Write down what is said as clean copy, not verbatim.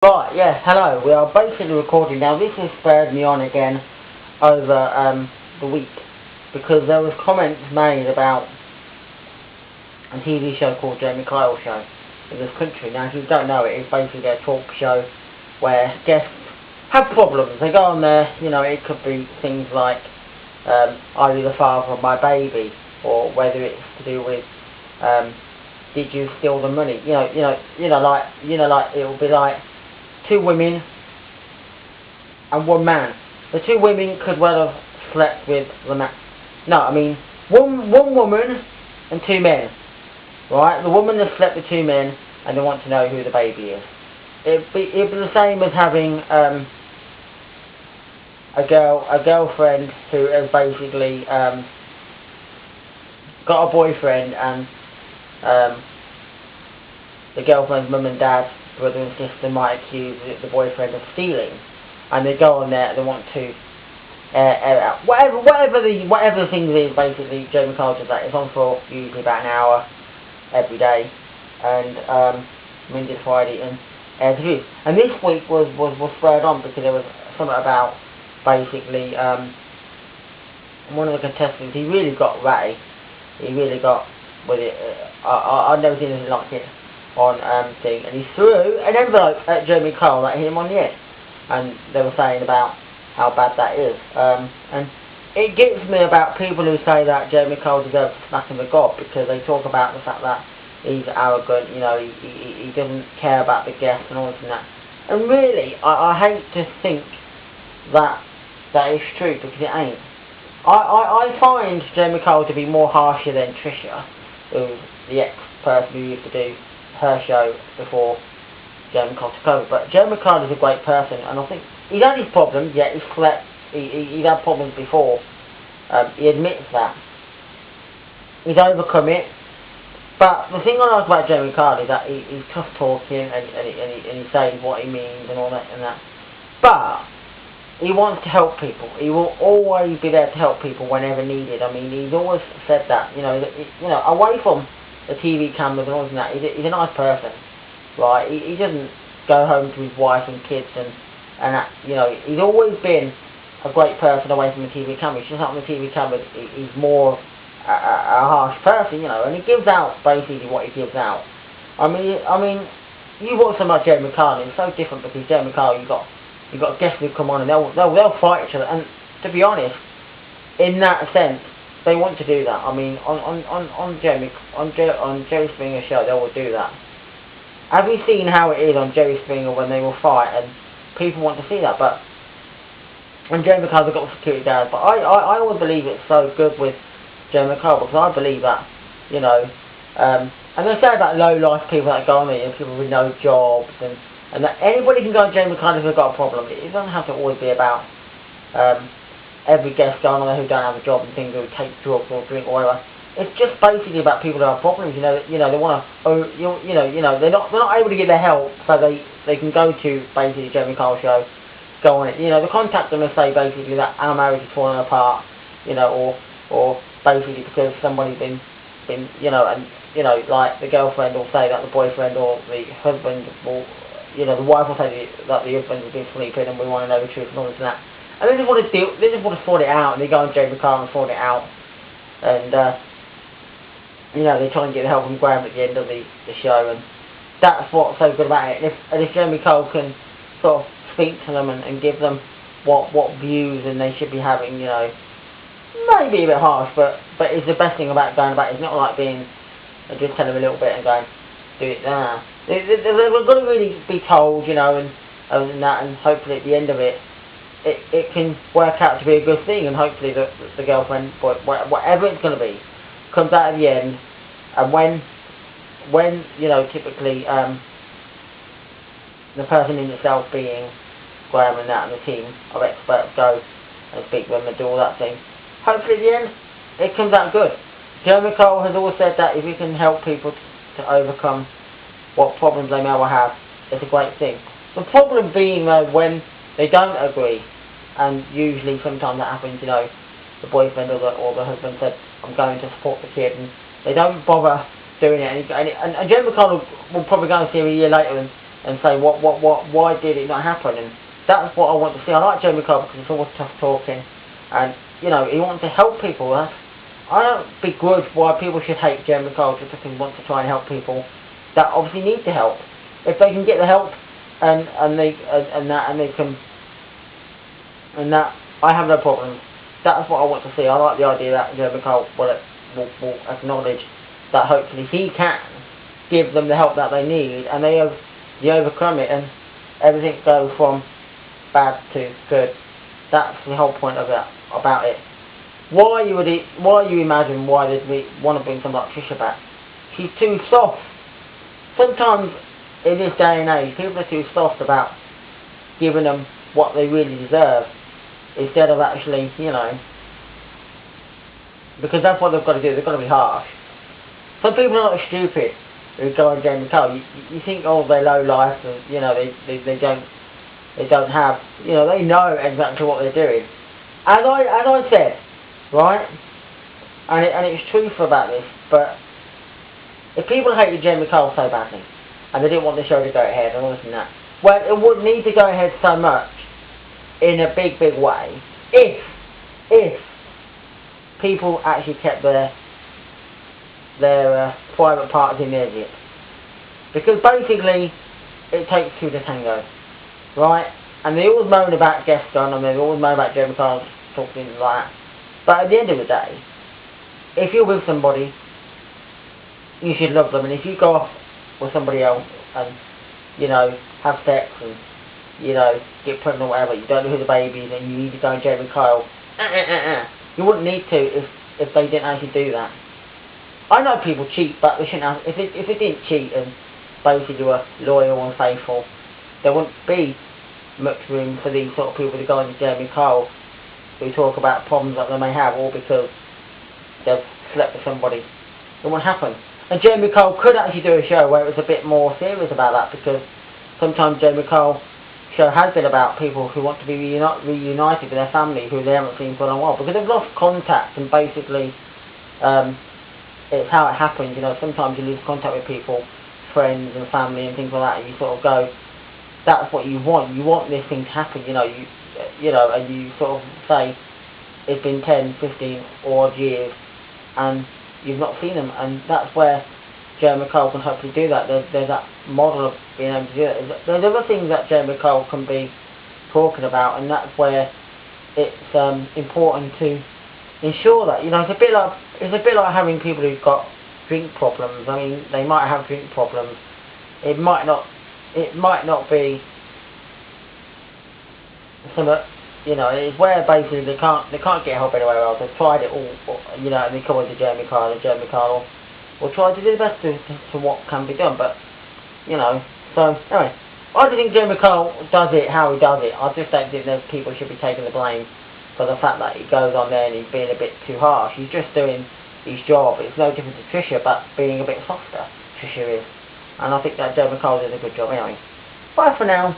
Right, yeah, hello. We are basically recording now. This has spurred me on again over the week because there was comments made about a TV show called Jamie Kyle Show in this country. Now, if you don't know it, it's basically a talk show where guests have problems. They go on there, it could be things like, are you the father of my baby? Or whether it's to do with, did you steal the money? Like it will be like two women and one man. The two women could well have slept with the man. No, I mean one woman and two men. Right? The woman has slept with two men and they want to know who the baby is. It'd be the same as having a girlfriend who has basically got a boyfriend and the girlfriend's mum and dad, brother and sister might accuse the boyfriend of stealing, and they go on there and they want to air out whatever the thing is. Basically, Jamie Kyle does that. It's on for usually about an hour every day, and Monday to Friday, and airs the views. And this week was spurred on because there was something about basically one of the contestants. He really got ratty. He really got with it. I've never seen anything like it on thing, and he threw an envelope at Jamie Kyle that hit him on the head, and they were saying about how bad that is, and it gets me about people who say that Jamie Kyle deserves to smack him the gob because they talk about the fact that he's arrogant, he doesn't care about the guests and all this and that, and really I hate to think that is true because it ain't. I find Jamie Kyle to be more harsher than Trisha, who's the ex-person who used to do her show before Jamie Kyle took over. But Jamie Kyle is a great person, and I think he's had his problems. Yeah, he's slept. He's had problems before. He admits that. He's overcome it. But the thing I like about Jamie Kyle is that he's tough talking and he says what he means and all that and that. But he wants to help people. He will always be there to help people whenever needed. I mean, he's always said that. Away from the TV cameras and all that, he's a nice person, right? He doesn't go home to his wife and kids and that. He's always been a great person away from the TV camera. It's just not on the TV camera. He's more a harsh person, and he gives out basically what he gives out. I mean, you watch so much Jamie Kyle, and it's so different because Jamie Kyle, you've got guests who come on and they'll fight each other, and to be honest, in that sense, they want to do that. I mean, on Jerry Springer's show, they will do that. Have you seen how it is on Jerry Springer when they will fight, and people want to see that? But and Jamie Kyle's got security guards, but I always believe it's so good with Jamie Kyle because I believe that, and they say about low life people that go on there, people with no jobs and that anybody can go on Jamie Kyle if they've got a problem. It doesn't have to always be about every guest going on there who don't have a job and things, who take drugs or drink or whatever. It's just basically about people who have problems. They want to, they're not able to get their help, so they can go to basically the Jamie Kyle show, go on it. They contact them and say basically that our marriage is falling apart, or basically because somebody's been, like the girlfriend will say that the boyfriend or the husband will. The wife will say that the husband has been sleeping and we want to know the truth and all this and that. And they just want to sort it out, and they go on Jamie Kyle and sort it out. And, they try and get help from Graham at the end of the show, and that's what's so good about it. And if Jamie Kyle can sort of speak to them and give them what views and they should be having, maybe a bit harsh, but it's the best thing about going about it. It's not like being, just tell them a little bit and going, do it now. They're going to really be told, and that, and hopefully at the end of it, it can work out to be a good thing, and hopefully the girlfriend, whatever it's going to be, comes out at the end, and when typically the person in itself being Graham and that and the team of experts go and speak to them and do all that thing, hopefully at the end it comes out good. Jamie Kyle has always said that if you can help people to overcome what problems they may well have, it's a great thing. The problem being though when they don't agree, and usually sometimes that happens, the boyfriend or the husband said, I'm going to support the kid, and they don't bother doing it, and Jamie Kyle will probably go and see him a year later and say why did it not happen? And that's what I want to see. I like Jeremy Kyle because he's always tough talking, and he wants to help people. I don't begrudge why people should hate Jeremy Kyle just because he wants to try and help people that obviously need the help. If they can get the help and I have no problems. That's what I want to see. I like the idea that Jeremy Kyle will acknowledge that hopefully he can give them the help that they need, and they overcome it, and everything goes from bad to good. That's the whole point of it, about it. Why you imagine why they want to bring something like Trisha back? She's too soft. Sometimes in this day and age, people are too soft about giving them what they really deserve, instead of actually, because that's what they've got to do. They've got to be harsh. Some people are not stupid who go on Jeremy Kyle. You think, oh, they're low life, and they don't have, they know exactly what they're doing. As I said, right, and it's truth about this, but if people hated Jeremy Kyle so badly, and they didn't want the show to go ahead and all this and that, well, it wouldn't need to go ahead so much in a big way if people actually kept their private parts in their zip. Because basically, it takes two to tango, right? And they always moan about guests on, and they always moan about Jeremy Kyle talking like that. But at the end of the day, if you're with somebody, you should love them. And if you go off with somebody else and, have sex and, get pregnant or whatever, you don't know who the baby is, and you need to go and Jeremy Kyle, you wouldn't need to if they didn't actually do that. I know people cheat, but they shouldn't have. If they didn't cheat and basically were loyal and faithful, there wouldn't be much room for these sort of people to go on to Jeremy Kyle who talk about problems that they may have, all because they've slept with somebody. It won't happen. And Jeremy Kyle could actually do a show where it was a bit more serious about that, because sometimes Jeremy Kyle show has been about people who want to be reunited with their family who they haven't seen for a long while, because they've lost contact, and basically it's how it happens. Sometimes you lose contact with people, friends and family and things like that, and you sort of go, that's what you want this thing to happen, and you sort of say it's been 10, 15 odd years and you've not seen them, and that's where Jeremy Kyle can hopefully do that. There's that model of being able to do it. There's other things that Jeremy Kyle can be talking about, and that's where it's important to ensure that, it's a bit like having people who've got drink problems. I mean, they might have drink problems. It might not be some, it's where basically they can't get help anywhere else. They've tried it all, and they come into Jeremy Kyle, and Jeremy Kyle will try to do the best to what can be done. But so anyway, I don't think Jeremy Kyle does it how he does it. I just don't think that people should be taking the blame for the fact that he goes on there and he's being a bit too harsh. He's just doing his job. It's no different to Trisha, but being a bit softer. Trisha is, and I think that Jeremy Kyle did a good job anyway. Bye for now.